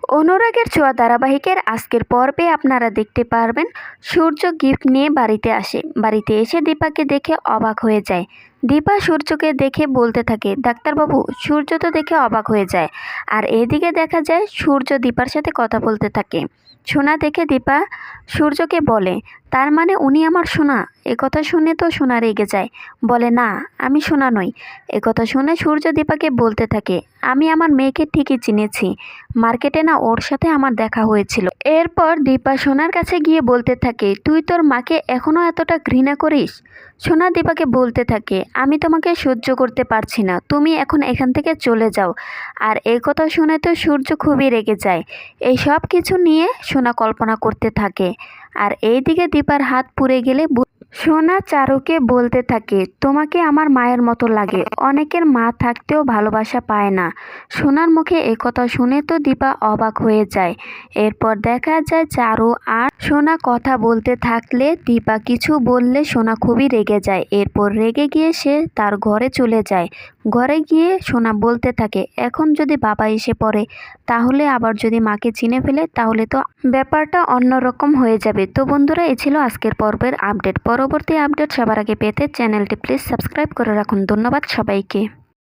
অনুরাগের ছোঁয়া ধারাবাহিকের আজকের পর্বে আপনারা দেখতে পারবেন সূর্য গিফট নিয়ে বাড়িতে আসে। বাড়িতে এসে দীপাকে দেখে অবাক হয়ে যায়। দীপা সূর্যকে দেখে বলতে থাকে, ডাক্তারবাবু, সূর্য তো দেখে অবাক হয়ে যায়। আর এদিকে দেখা যায় সূর্য দীপার সাথে কথা বলতে থাকে। সোনা দেখে দীপা সূর্যকে বলে, তার মানে উনি আমার সোনা। একথা শুনে তো সোনা রেগে যায়, বলে, না আমি সোনা নই। একথা শুনে সূর্য দীপাকে বলতে থাকে, আমি আমার মেয়েকে ঠিকই চিনেছি, মার্কেটে না ওর সাথে আমার দেখা হয়েছিল। এরপর দীপা সোনার কাছে গিয়ে বলতে থাকে, তুই তোর মাকে এখনো এতটা ঘৃণা করিস? সোনা দীপাকে বলতে থাকে, আমি তোমাকে সহ্য করতে পারছি না, তুমি এখন এখান থেকে চলে যাও। আর এই কথা শুনে তো সূর্য খুবই রেগে যায়। এই সব কিছু নিয়ে সোনা কল্পনা করতে থাকে। আর এইদিকে দীপার হাত পুড়ে গেলে সোনা চারুকে বলতে থাকে, তোমাকে আমার মায়ের মতো লাগে, অনেকের মা থাকতেও ভালোবাসা পায় না। সোনার মুখে একথা শুনে তো দীপা অবাক হয়ে যায়। এরপর দেখা যায় চারু আর সোনা কথা বলতে থাকলে দীপা কিছু বললে সোনা খুবই রেগে যায়। এরপর রেগে গিয়ে সে তার ঘরে চলে যায়। ঘরে গিয়ে সোনা বলতে থাকে, এখন যদি বাবা এসে পড়ে, তাহলে আবার যদি মাকে চিনে ফেলে, তাহলে তো ব্যাপারটা অন্যরকম হয়ে যাবে। তো বন্ধুরা, এই ছিল আজকের পর্বের আপডেট। পরবর্তী আপডেট সবার আগে পেতে চ্যানেলটি প্লিজ সাবস্ক্রাইব করে রাখুন। ধন্যবাদ সবাইকে।